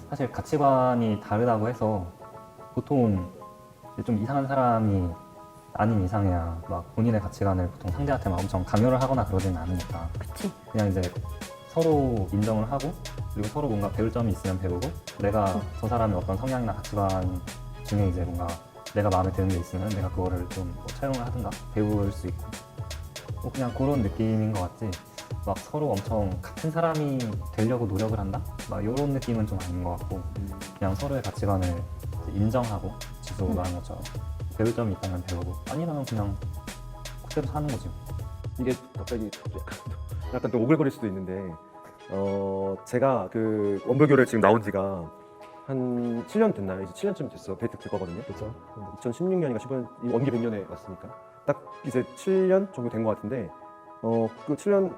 사실 가치관이 다르다고 해서 보통 좀 이상한 사람이 아닌 이상해야 막 본인의 가치관을 보통 상대한테 막 엄청 강요를 하거나 그러지는 않으니까 그치. 그냥 이제 서로 인정을 하고 그리고 서로 뭔가 배울 점이 있으면 배우고 내가 저 사람의 어떤 성향이나 가치관 중에 이제 뭔가 내가 마음에 드는 게 있으면 내가 그거를 좀뭐 차용을 하든가 배울 수 있고 뭐 그냥 그런 느낌인 것 같지 막 서로 엄청 같은 사람이 되려고 노력을 한다? 막 이런 느낌은 좀 아닌 것 같고 그냥 서로의 가치관을 이제 인정하고 지수가 말한 것처럼 배울 점이 있다면 배우고 아니라면 그냥 그대로 사는 거지. 이게 갑자기 약간 또 오글거릴 수도 있는데 제가 그 원불교를 지금 나온 지가 한 7년 됐나요? 이제 7년쯤 됐어. 데이트 될 거거든요. 그렇죠. 2016년인가 15년 원기 100년에 왔으니까 딱 이제 7년 정도 된 것 같은데 그 7년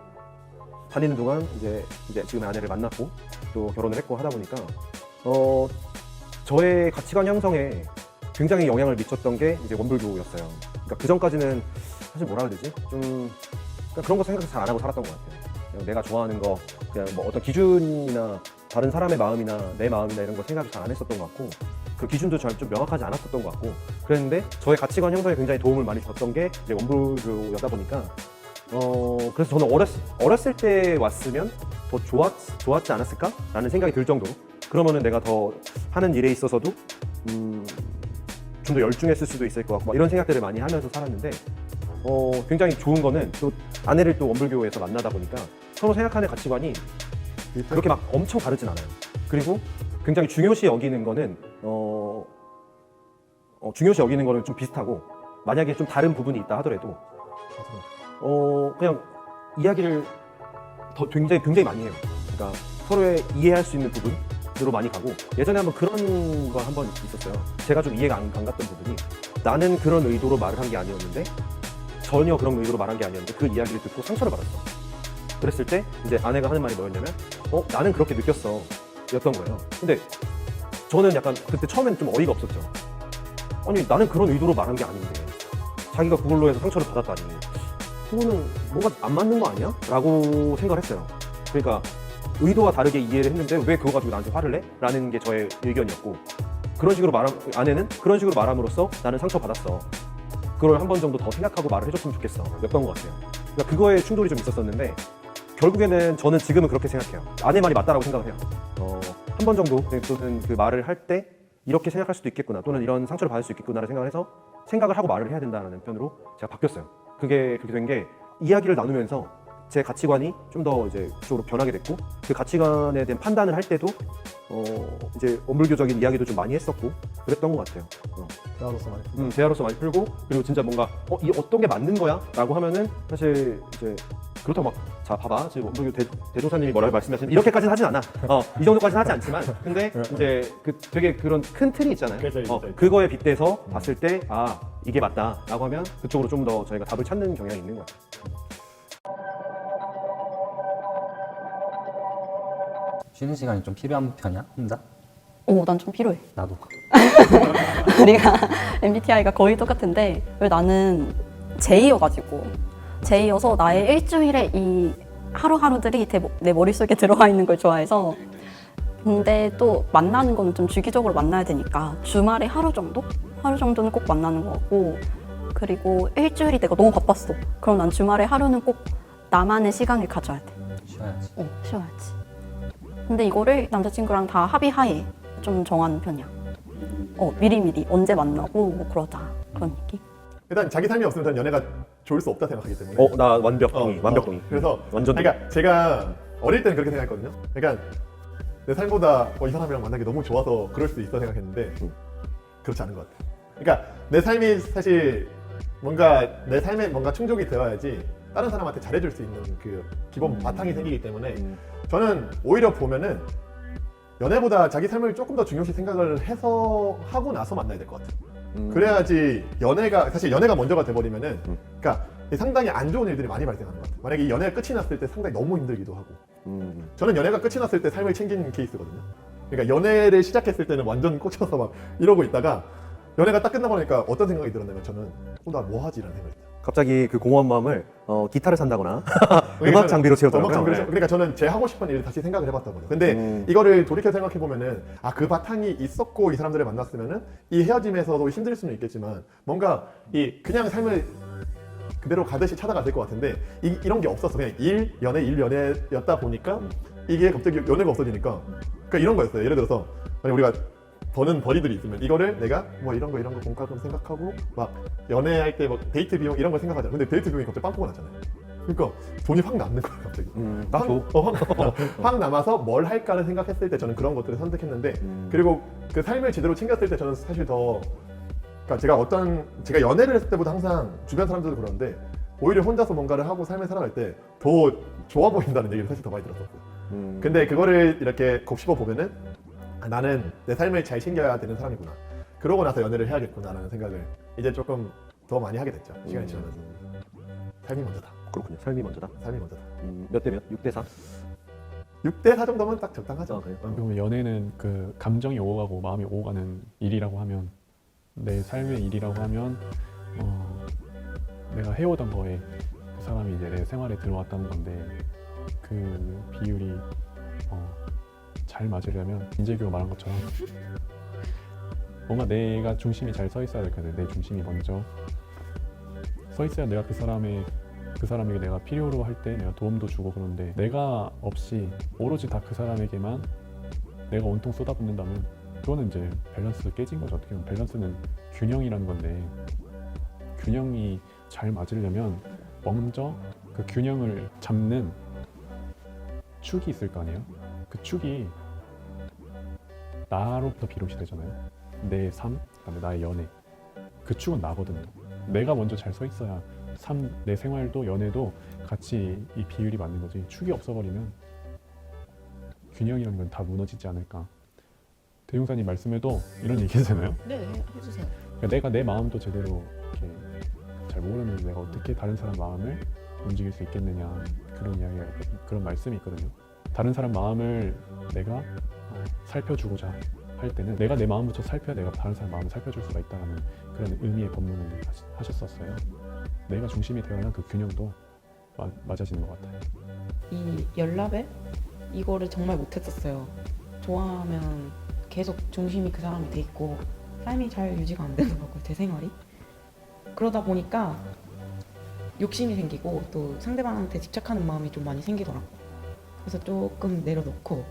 다니는 동안 이제 지금의 아내를 만났고 또 결혼을 했고 하다 보니까 저의 가치관 형성에 굉장히 영향을 미쳤던 게 이제 원불교였어요. 그러니까 그 전까지는 사실 뭐라 해야 되지? 좀 그러니까 그런 거 생각 잘 안 하고 살았던 것 같아요. 그냥 내가 좋아하는 거 그냥 뭐 어떤 기준이나 다른 사람의 마음이나 내 마음이나 이런 거 생각 잘 안 했었던 것 같고 그 기준도 잘 좀 명확하지 않았었던 것 같고 그랬는데 저의 가치관 형성에 굉장히 도움을 많이 줬던 게 이제 원불교였다 보니까 그래서 저는 어렸을 때 왔으면 더 좋았지 않았을까? 라는 생각이 들 정도로 그러면은 내가 더 하는 일에 있어서도 좀 더 열중했을 수도 있을 것 같고 막 이런 생각들을 많이 하면서 살았는데 굉장히 좋은 거는 또 아내를 또 원불교에서 만나다 보니까 서로 생각하는 가치관이 그렇게 막 엄청 다르진 않아요. 그리고 굉장히 중요시 여기는 거는 중요시 여기는 거는 좀 비슷하고 만약에 좀 다른 부분이 있다 하더라도 그냥 이야기를 더 굉장히 많이 해요. 그러니까 서로의 이해할 수 있는 부분으로 많이 가고 예전에 한번 그런 거 한번 있었어요. 제가 좀 이해가 안 갔던 부분이 나는 그런 의도로 말을 한 게 아니었는데 전혀 그런 의도로 말한 게 아니었는데 그 이야기를 듣고 상처를 받았어. 그랬을 때 이제 아내가 하는 말이 뭐였냐면 나는 그렇게 느꼈어 였던 거예요. 근데 저는 약간 그때 처음엔 좀 어이가 없었죠. 아니 나는 그런 의도로 말한 게 아닌데 자기가 그걸로 해서 상처를 받았다니 그거는 뭔가 안 맞는 거 아니야? 라고 생각을 했어요. 그러니까 의도와 다르게 이해를 했는데 왜 그거 가지고 나한테 화를 내? 라는 게 저의 의견이었고 그런 식으로 아내는 그런 식으로 말함으로써 나는 상처받았어. 그걸 한 번 정도 더 생각하고 말을 해줬으면 좋겠어 였던 것 같아요. 그러니까 그거에 충돌이 좀 있었었는데 결국에는 저는 지금은 그렇게 생각해요. 아내 말이 맞다라고 생각을 해요. 한 번 정도 또는 그 말을 할 때 이렇게 생각할 수도 있겠구나 또는 이런 상처를 받을 수 있겠구나를 생각을 해서 생각을 하고 말을 해야 된다는 편으로 제가 바뀌었어요. 그게 그렇게 된 게 이야기를 나누면서 제 가치관이 좀 더 이제 그쪽으로 변하게 됐고 그 가치관에 대한 판단을 할 때도 이제 원불교적인 이야기도 좀 많이 했었고 그랬던 것 같아요. 대화로서 많이 대화로서 많이 풀고 그리고 진짜 뭔가 이 어떤 게 맞는 거야? 라고 하면은 사실 이제 그렇다고 막 자 봐봐 지금 원불교 대종사님이 뭐라고 말씀하시는 이렇게까지는 하진 않아. 이 정도까지는 하지 않지만 근데 이제 그 되게 그런 큰 틀이 있잖아요. 그거에 빗대서 봤을 때 이게 맞다라고 하면 그쪽으로 좀 더 저희가 답을 찾는 경향이 있는 것 같아요. 쉬는 시간이 좀 필요한 편이야? 혼자? 난 좀 필요해. 나도. 우리가 MBTI가 거의 똑같은데 왜 나는 J여서 나의 일주일에 이 하루하루들이 내 머릿속에 들어가 있는 걸 좋아해서 근데 또 만나는 거는 좀 주기적으로 만나야 되니까 주말에 하루 정도는 꼭 만나는 거 같고 그리고 일주일이 내가 너무 바빴어. 그럼 난 주말에 하루는 꼭 나만의 시간을 가져야 돼. 쉬어야지. 쉬어야지. 근데 이거를 남자친구랑 다 합의하에 좀 정하는 편이야. 미리미리 언제 만나고 뭐 그러자 그런 얘기. 일단 자기 삶이 없으면 저는 연애가 좋을 수 없다 생각하기 때문에 나 완벽 동의. 그래서 완전 그러니까 제가 어릴 때는 그렇게 생각했거든요. 그러니까 내 삶보다 이 사람이랑 만나기 너무 좋아서 그럴 수 있어 생각했는데 그렇지 않은 것 같아요. 그러니까 내 삶이 사실 뭔가 내 삶에 뭔가 충족이 되어야지 다른 사람한테 잘해줄 수 있는 그 기본 바탕이 생기기 때문에 저는 오히려 보면은 연애보다 자기 삶을 조금 더 중요시 생각을 해서 하고 나서 만나야 될 것 같아요. 그래야지 사실 연애가 먼저가 돼버리면은 그러니까 상당히 안 좋은 일들이 많이 발생하는 것 같아요. 만약에 이 연애가 끝이 났을 때 상당히 너무 힘들기도 하고 저는 연애가 끝이 났을 때 삶을 챙기는 케이스거든요. 그러니까 연애를 시작했을 때는 완전 꽂혀서 막 이러고 있다가 연애가 딱 끝나고 나니까 어떤 생각이 들었냐면 저는 나 뭐 하지? 라는 생각이 들어요. 갑자기 그 공허한 마음을 기타를 산다거나 음악 장비로 채우더라고요. 네. 그러니까 저는 제 하고 싶은 일을 다시 생각을 해봤던 거예요. 근데 이거를 돌이켜 생각해 보면은 그 바탕이 있었고 이 사람들을 만났으면은 이 헤어짐에서도 힘들 수는 있겠지만 뭔가 이 그냥 삶을 그대로 가듯이 찾아갔을 것 같은데 이런 게 없었어. 그냥 일 연애였다 보니까 이게 갑자기 연애가 없어지니까 그러니까 이런 거였어요. 예를 들어서 만약 우리가 버는 벌이들이 있으면 이거를 내가 뭐 이런 거 공과금 생각하고 막 연애할 때 뭐 데이트 비용 이런 거 생각하잖아. 근데 데이트 비용이 갑자기 빵꾸가 났잖아요. 그러니까 돈이 확 남는 거야 갑자기. 확 남아서 뭘 할까를 생각했을 때 저는 그런 것들을 선택했는데 그리고 그 삶을 제대로 챙겼을 때 저는 사실 더 그러니까 제가 연애를 했을 때보다 항상 주변 사람들도 그러는데 오히려 혼자서 뭔가를 하고 삶을 살아갈 때 더 좋아 보인다는 얘기를 사실 더 많이 들었었어요. 근데 그거를 이렇게 곱씹어 보면은 나는 내 삶을 잘 챙겨야 되는 사람이구나. 그러고 나서 연애를 해야겠구나라는 생각을 이제 조금 더 많이 하게 됐죠. 시간이 지나면서. 삶이 먼저다. 그렇군요. 삶이 먼저다. 삶이 먼저다. 몇 대 몇? 6대 4? 6대 4 정도면 딱 적당하죠. 그래요? 그러면 연애는 그 감정이 오고 가고 마음이 오고 가는 일이라고 하면 내 삶의 일이라고 하면 내가 해오던 거에 그 사람이 이제 내 생활에 들어왔다는 건데 그 비율이 잘 맞으려면 인재규가 말한 것처럼 뭔가 내가 중심이 잘 서 있어야 될 거야. 내 중심이 먼저 서 있어야 내가 그 사람에게 내가 필요로 할 때 내가 도움도 주고 그런데 내가 없이 오로지 다 그 사람에게만 내가 온통 쏟아붓는다면 그거는 이제 밸런스 깨진 거죠. 어떻게 보면 밸런스는 균형이라는 건데 균형이 잘 맞으려면 먼저 그 균형을 잡는 축이 있을 거 아니에요. 그 축이 나로부터 비롯이 되잖아요. 내 삶, 그다음에 나의 연애. 그 축은 나거든요. 내가 먼저 잘 서 있어야 내 생활도 연애도 같이 이 비율이 맞는 거지. 축이 없어버리면 균형이라는 건 다 무너지지 않을까. 대용사님 말씀에도 이런 얘기 하잖아요. 네, 해주세요. 그러니까 내가 내 마음도 제대로 이렇게 잘 모르는데 내가 어떻게 다른 사람 마음을 움직일 수 있겠느냐 그런 이야기가 그런 말씀이 있거든요. 다른 사람 마음을 내가 살펴주고자 할 때는 내가 내 마음부터 살펴야 내가 다른 사람 마음을 살펴줄 수가 있다는 그런 의미의 법문을 하셨었어요. 내가 중심이 되어야 그 균형도 맞아지는 것 같아요. 이 연락을 이거를 정말 못했었어요. 좋아하면 계속 중심이 그 사람이 돼 있고 삶이 잘 유지가 안 되더라고요. 제 생활이. 그러다 보니까 욕심이 생기고 또 상대방한테 집착하는 마음이 좀 많이 생기더라고요. 그래서 조금 내려놓고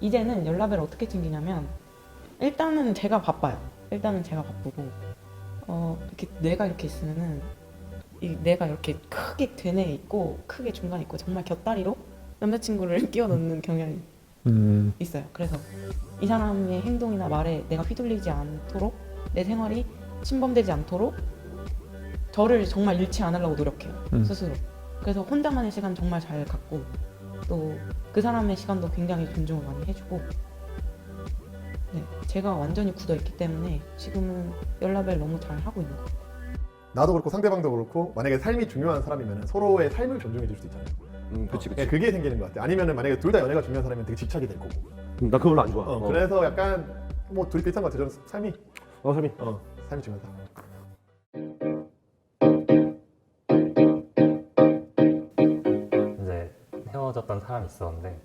이제는 연락을 어떻게 챙기냐면 일단은 제가 바빠요. 일단은 제가 바쁘고 이렇게 내가 이렇게 있으면은 내가 이렇게 크게 되뇌 있고 크게 중간에 있고 정말 곁다리로 남자친구를 끼워 넣는 경향이 있어요. 그래서 이 사람의 행동이나 말에 내가 휘둘리지 않도록 내 생활이 침범되지 않도록 저를 정말 잃지 않으려고 노력해요. 스스로. 그래서 혼자만의 시간 정말 잘 갖고 또 그 사람의 시간도 굉장히 존중을 많이 해주고 네, 제가 완전히 굳어있기 때문에 지금은 연락을 너무 잘 하고 있는 것 같아요. 나도 그렇고 상대방도 그렇고 만약에 삶이 중요한 사람이면 서로의 삶을 존중해 줄 수 있잖아요. 그치. 그게 생기는 것 같아. 아니면은 만약에 둘 다 연애가 중요한 사람이면 되게 집착이 될 거고. 나 그걸로 안 좋아. 그래서 약간 뭐 둘이 비슷한 것 같아. 저는 삶이 삶이 중요하다. 이제 헤어졌던 사람이 있었는데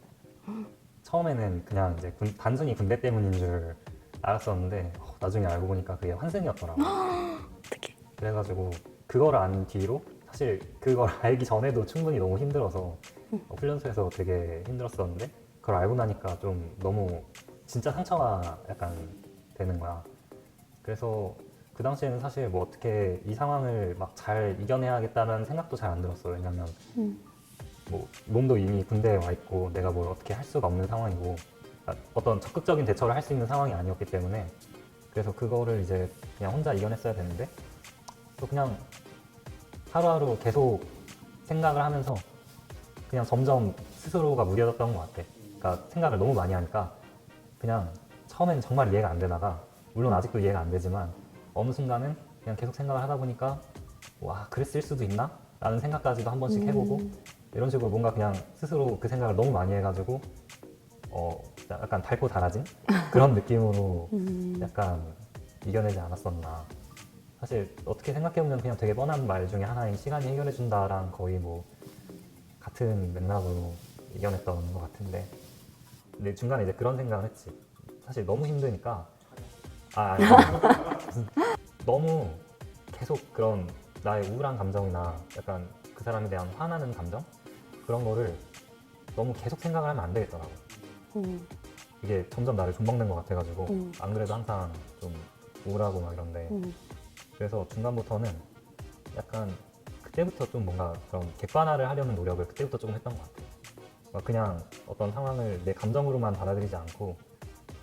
처음에는 그냥 이제 단순히 군대 때문인 줄 알았었는데 나중에 알고 보니까 그게 환승이었더라고. 어떡해. 그래가지고 그걸 안 뒤로 사실 그걸 알기 전에도 충분히 너무 힘들어서 훈련소에서 되게 힘들었었는데 그걸 알고 나니까 좀 너무 진짜 상처가 약간 되는 거야. 그래서 그 당시에는 사실 뭐 어떻게 이 상황을 막 잘 이겨내야겠다는 생각도 잘 안 들었어. 왜냐면 뭐 몸도 이미 군대에 와 있고 내가 뭘 어떻게 할 수가 없는 상황이고 어떤 적극적인 대처를 할 수 있는 상황이 아니었기 때문에 그래서 그거를 이제 그냥 혼자 이겨냈어야 되는데 또 그냥 하루하루 계속 생각을 하면서 그냥 점점 스스로가 무뎌졌던 것 같아. 그러니까 생각을 너무 많이 하니까 그냥 처음엔 정말 이해가 안 되다가 물론 아직도 이해가 안 되지만 어느 순간은 그냥 계속 생각을 하다 보니까 와 그랬을 수도 있나? 라는 생각까지도 한 번씩 해보고 이런 식으로 뭔가 그냥 스스로 그 생각을 너무 많이 해가지고 약간 달고 달아진 그런 느낌으로 약간 이겨내지 않았었나 사실 어떻게 생각해보면 그냥 되게 뻔한 말 중에 하나인 시간이 해결해준다랑 거의 뭐 같은 맥락으로 이겨냈던 것 같은데, 근데 중간에 이제 그런 생각을 했지. 사실 너무 힘드니까 아니 무슨 너무 계속 그런 나의 우울한 감정이나 약간 그 사람에 대한 화나는 감정 그런 거를 너무 계속 생각을 하면 안 되겠더라고. 이게 점점 나를 좀먹는 것 같아가지고 안 그래도 항상 좀 우울하고 막 이런데 그래서 중간부터는 약간 그때부터 좀 뭔가 그런 객관화를 하려는 노력을 그때부터 조금 했던 것 같아요. 막 그냥 어떤 상황을 내 감정으로만 받아들이지 않고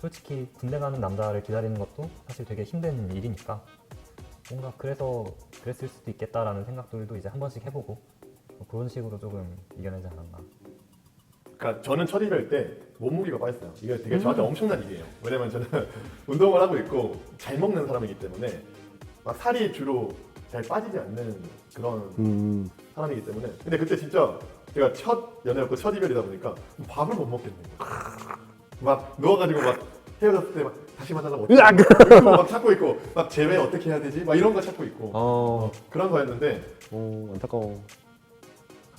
솔직히 군대 가는 남자를 기다리는 것도 사실 되게 힘든 일이니까 뭔가 그래서 그랬을 수도 있겠다라는 생각들도 이제 한 번씩 해보고 뭐 그런 식으로 조금 이겨내지 않았나. 그러니까 저는 첫 이별 때 몸무게가 빠졌어요. 이게 되게 저한테 엄청난 일이에요. 왜냐면 저는 운동을 하고 있고 잘 먹는 사람이기 때문에 막 살이 주로 잘 빠지지 않는 그런 사람이기 때문에. 근데 그때 진짜 제가 첫 연애였고 첫 이별이다 보니까 밥을 못 먹겠는 거예요. 막 누워가지고 막 헤어졌을 때 막 다시 만나려고 막 찾고 있고 막 재회 어떻게 해야 되지? 막 이런 거 찾고 있고 그런 거였는데 안타까워.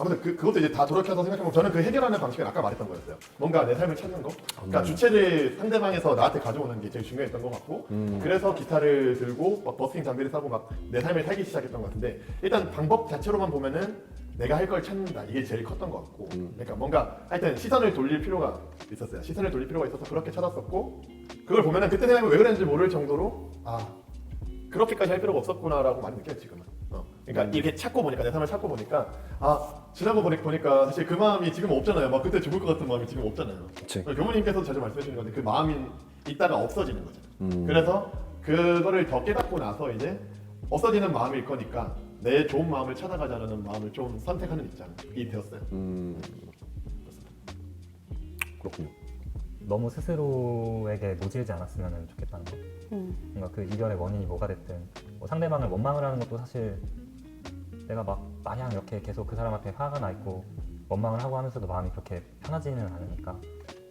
아무튼 그것도 이제 다 돌이켜서 생각해보면 저는 그 해결하는 방식은 아까 말했던 거였어요. 뭔가 내 삶을 찾는 거. 그러니까 주체를 상대방에서 나한테 가져오는 게 제일 중요했던 것 같고 그래서 기타를 들고 막 버스킹 장비를 사고 막 내 삶을 살기 시작했던 것 같은데 일단 방법 자체로만 보면은 내가 할 걸 찾는다. 이게 제일 컸던 것 같고 그러니까 뭔가 하여튼 시선을 돌릴 필요가 있었어요. 시선을 돌릴 필요가 있어서 그렇게 찾았었고 그걸 보면은 그때 생각하면 왜 그랬는지 모를 정도로 그렇게까지 할 필요가 없었구나라고 많이 느껴요 지금은. 그러니까 이렇게 찾고 보니까 내 삶을 찾고 보니까 지나고 보니까 사실 그 마음이 지금 없잖아요. 막 그때 죽을 것 같은 마음이 지금 없잖아요. 그치. 교무님께서도 자주 말씀해 주는 건데 그 마음이 있다가 없어지는 거죠. 그래서 그거를 더 깨닫고 나서 이제 없어지는 마음일 거니까 내 좋은 마음을 찾아가자는 마음을 좀 선택하는 입장이 되었어요. 그렇군요. 너무 스스로에게 노질지 않았으면 좋겠다는 거. 뭔가 그 이별의 원인이 뭐가 됐든 뭐 상대방을 원망을 하는 것도 사실 내가 막 마냥 이렇게 계속 그 사람 앞에 화가 나 있고 원망을 하고 하면서도 마음이 그렇게 편하지는 않으니까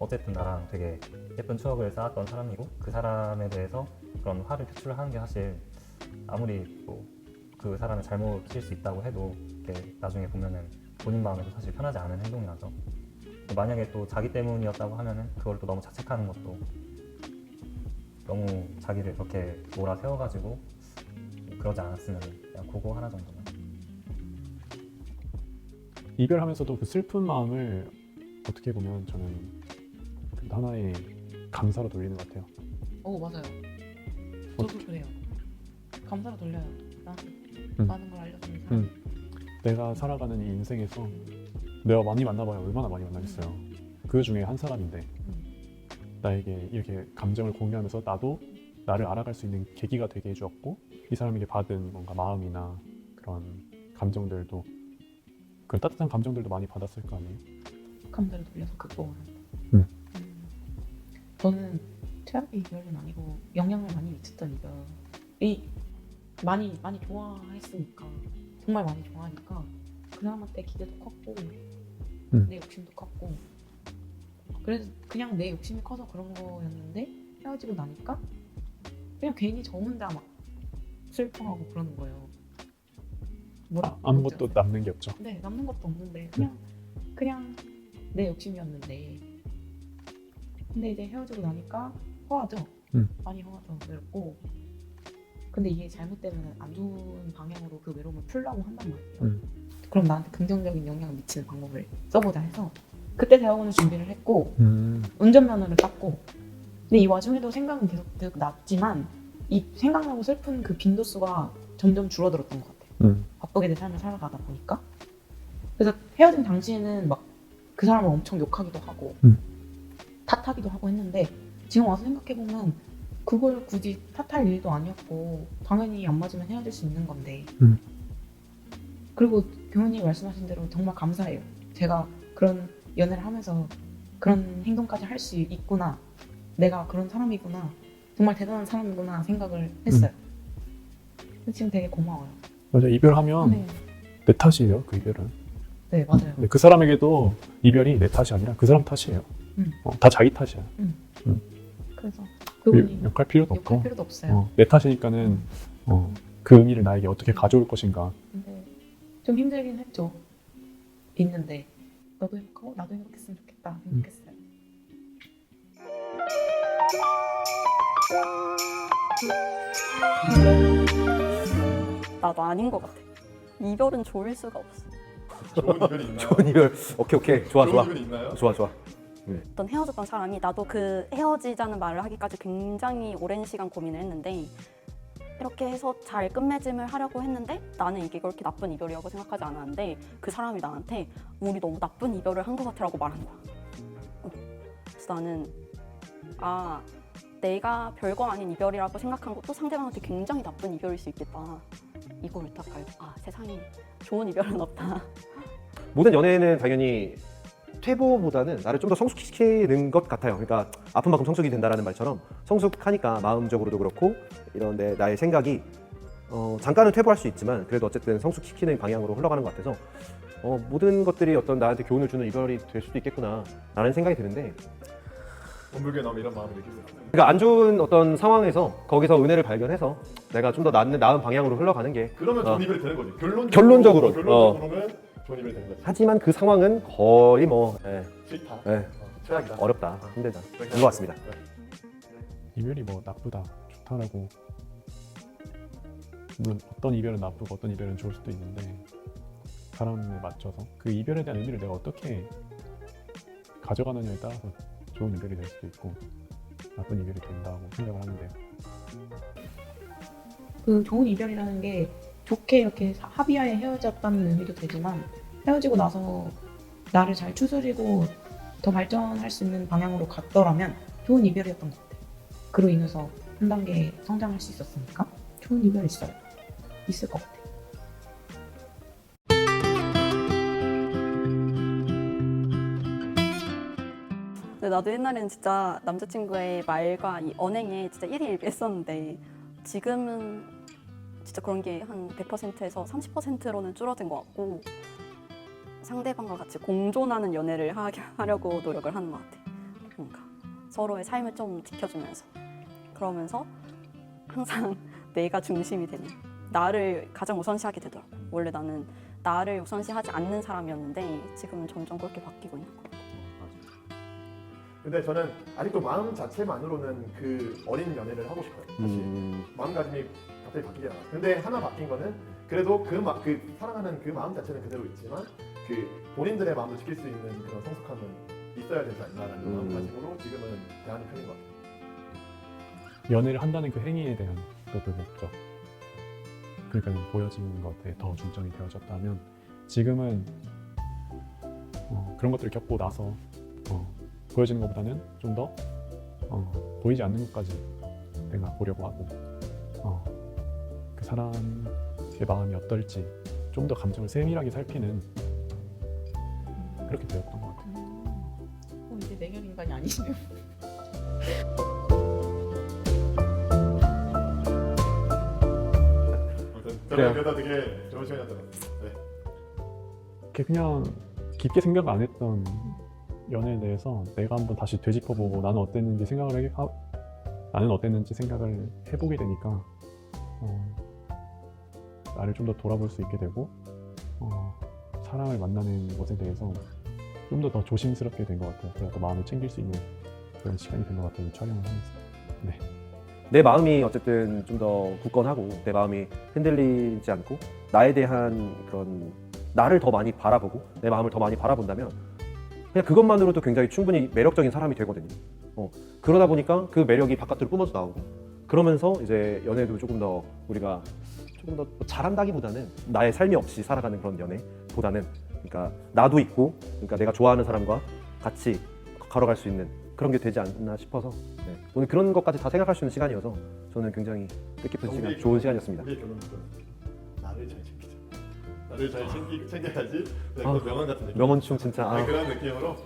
어쨌든 나랑 되게 예쁜 추억을 쌓았던 사람이고 그 사람에 대해서 그런 화를 표출하는 게 사실 아무리 뭐 그 사람의 잘못일 수 있다고 해도 이렇게 나중에 보면은 본인 마음에도 사실 편하지 않은 행동이라서 만약에 또 자기 때문이었다고 하면은 그걸 또 너무 자책하는 것도 너무 자기를 그렇게 몰아세워가지고 그러지 않았으면 그냥 그거 하나 정도만. 이별하면서도 그 슬픈 마음을 어떻게 보면 저는 하나의 감사로 돌리는 것 같아요. 맞아요. 저도 그래요. 감사로 돌려요. 나한테 많은 걸 알려주는 사람. 내가 살아가는 이 인생에서 내가 많이 만나봐야 얼마나 많이 만나겠어요. 그 중에 한 사람인데 나에게 이렇게 감정을 공유하면서 나도 나를 알아갈 수 있는 계기가 되게 해주었고 이 사람에게 받은 뭔가 마음이나 그런 감정들도 그런 따뜻한 감정들도 많이 받았을 거 아니에요. 감사를 돌려서 극복을 한다. 저는 최악의 이별은 아니고 영향을 많이 미쳤던 이별이 많이 좋아했으니까 정말 많이 좋아하니까 그 사람한테 기대도 컸고 내 욕심도 컸고 그래서 그냥 내 욕심이 커서 그런 거였는데 헤어지고 나니까 그냥 괜히 저 혼자 막 슬퍼하고 그러는 거예요. 아무것도 남는 게 없죠. 네, 남는 것도 없는데 그냥 내 욕심이었는데 근데 이제 헤어지고 나니까 허하죠. 많이 허하죠. 외롭고 근데 이게 잘못되면 안 좋은 방향으로 그 외로움을 풀려고 한단 말이에요. 그럼 나한테 긍정적인 영향을 미치는 방법을 써보자 해서 그때 대학원을 준비를 했고 운전면허를 땄고 근데 이 와중에도 생각은 계속 났지만 이 생각나고 슬픈 그 빈도수가 점점 줄어들었던 것 같아요. 바쁘게 내 삶을 살아가다 보니까 그래서 헤어진 당시에는 막 그 사람을 엄청 욕하기도 하고 탓하기도 하고 했는데 지금 와서 생각해보면 그걸 굳이 탓할 일도 아니었고 당연히 안 맞으면 헤어질 수 있는 건데 그리고 교수님 말씀하신 대로 정말 감사해요. 제가 그런 연애를 하면서 그런 행동까지 할 수 있구나 내가 그런 사람이구나 정말 대단한 사람이구나 생각을 했어요. 그래서 지금 되게 고마워요. 맞아, 이별하면 네. 내 탓이에요. 그 이별은. 네 맞아요. 근데 그 사람에게도 이별이 내 탓이 아니라 그 사람 탓이에요. 다 자기 탓이야. 그래서 그분이 욕할 필요도 없고 욕할 필요도 없어요. 내 탓이니까는 그 의미를 나에게 어떻게 가져올 것인가. 근데 좀 힘들긴 했죠. 있는데 너도 행복하고 나도 행복했으면 좋겠다 생각했어요. 나도 아닌 것 같아. 이별은 좋을 수가 없어. 좋은 이별이 있나요? 좋은 이별. 오케이. 좋아. 좋은 이별이 있나요? 좋아. 어떤 헤어졌던 사람이 나도 그 헤어지자는 말을 하기까지 굉장히 오랜 시간 고민을 했는데 이렇게 해서 잘 끝맺음을 하려고 했는데 나는 이게 그렇게 나쁜 이별이라고 생각하지 않았는데 그 사람이 나한테 우리 너무 나쁜 이별을 한 것 같아라고 말하는 거야. 그래서 나는 내가 별거 아닌 이별이라고 생각한 것도 상대방한테 굉장히 나쁜 이별일 수 있겠다. 이거를 딱 알고 세상에 좋은 이별은 없다. 모든 연애는 당연히 퇴보보다는 나를 좀 더 성숙시키는 것 같아요. 그러니까 아픈 만큼 성숙이 된다라는 말처럼 성숙하니까 마음적으로도 그렇고 이런 나의 생각이 잠깐은 퇴보할 수 있지만 그래도 어쨌든 성숙시키는 방향으로 흘러가는 것 같아서 모든 것들이 어떤 나한테 교훈을 주는 이별이 될 수도 있겠구나 라는 생각이 드는데 원불교에 나오면 이런 마음을 느낄 수 있어요. 그러니까 안 좋은 어떤 상황에서 거기서 은혜를 발견해서 내가 좀 더 나은 방향으로 흘러가는 게 그러면 좋은 이별이 되는 거지. 결론적으로는 좋은 이별이 되는 거지. 하지만 그 상황은 거의 싫다. 최악이다. 어렵다. 힘들다. 네. 그런 것 같습니다. 이별이 뭐 나쁘다, 좋다라고 물론 어떤 이별은 나쁘고 어떤 이별은 좋을 수도 있는데 사람에 맞춰서 그 이별에 대한 의미를 내가 어떻게 가져가느냐에 따라서 좋은 이별이 될 수도 있고 나쁜 이별이 된다고 생각을 하는데요. 그 좋은 이별이라는 게 좋게 이렇게 합의하에 헤어졌다는 의미도 되지만 헤어지고 나서 나를 잘 추스리고 더 발전할 수 있는 방향으로 갔더라면 좋은 이별이었던 것 같아요. 그로 인해서 한 단계 성장할 수 있었으니까 좋은 이별이 있을 것 같아요. 근데 나도 옛날에는 진짜 남자친구의 말과 이 언행에 진짜 일희일비했었는데 지금은 진짜 그런 게 한 100%에서 30%로는 줄어든 것 같고 상대방과 같이 공존하는 연애를 하려고 노력을 하는 것 같아. 뭔가 서로의 삶을 좀 지켜주면서 그러면서 항상 내가 중심이 되는 나를 가장 우선시하게 되더라고. 원래 나는 나를 우선시하지 않는 사람이었는데 지금은 점점 그렇게 바뀌고 있는 것 같아. 근데 저는 아직도 마음 자체만으로는 그 어린 연애를 하고 싶어요. 사실 마음가짐이 갑자기 바뀌지 않았어요. 근데 하나 바뀐 거는 그래도 그 사랑하는 그 마음 자체는 그대로 있지만 그 본인들의 마음도 지킬 수 있는 그런 성숙함은 있어야 되지 않나라는 마음가짐으로 지금은 대하는 편인 것 같아요. 연애를 한다는 그 행위에 대한 그 목적, 그러니까 보여지는 것에 더 중점이 되어졌다면 지금은 그런 것들을 겪고 나서 보여지는 것보다는 좀 더 보이지 않는 것까지 내가 보려고 하고 그 사람의 마음이 어떨지 좀 더 감정을 세밀하게 살피는 그렇게 되었던 것 같아요. 이제 냉혈 인간이 아니시네요. 아무튼 그래요. 저는 그래도 되게 좋은 시간이었던 것 같아요. 네. 이렇게 그냥 깊게 생각 안 했던 연애에 대해서 내가 한번 다시 되짚어보고 나는 어땠는지 생각을 해보게 되니까 나를 좀 더 돌아볼 수 있게 되고 사람을 만나는 것에 대해서 좀 더 조심스럽게 된 것 같아요. 그래서 또 마음을 챙길 수 있는 그런 시간이 된 것 같아요. 이 촬영을 하면서. 내 마음이 어쨌든 좀 더 굳건하고 내 마음이 흔들리지 않고 나에 대한 그런 나를 더 많이 바라보고 내 마음을 더 많이 바라본다면 그냥 그것만으로도 굉장히 충분히 매력적인 사람이 되거든요. 그러다 보니까 그 매력이 바깥으로 뿜어져 나오고 그러면서 이제 연애도 조금 더 우리가 조금 더 잘한다기보다는 나의 삶이 없이 살아가는 그런 연애보다는 그러니까 나도 있고 그러니까 내가 좋아하는 사람과 같이 걸어갈 수 있는 그런 게 되지 않나 싶어서 오늘 그런 것까지 다 생각할 수 있는 시간이어서 저는 굉장히 뜻깊은 시간, 좋은 시간이었습니다. 우리의 결론은 나를 잘 챙기자. 나를 잘 챙겨야지. 또 명언 같은 느낌. 명언충 진짜. 네, 그런 느낌으로.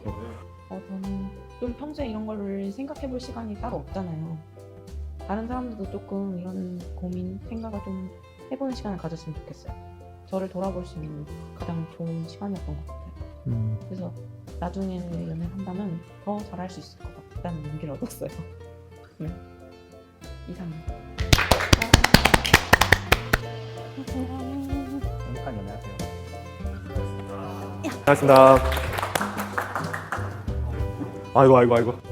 저는 좀 평소에 이런 거를 생각해 볼 시간이 따로 없잖아요. 다른 사람들도 조금 이런 고민, 생각을 좀 해보는 시간을 가졌으면 좋겠어요. 저를 돌아볼 수 있는 가장 좋은 시간이었던 것 같아요. 그래서 나중에 연애를 한다면 더 잘할 수 있을 것 같다는 용기를 얻었어요. 네. 이상입니다. 행복한 연애하세요. 고맙습니다. 아이고.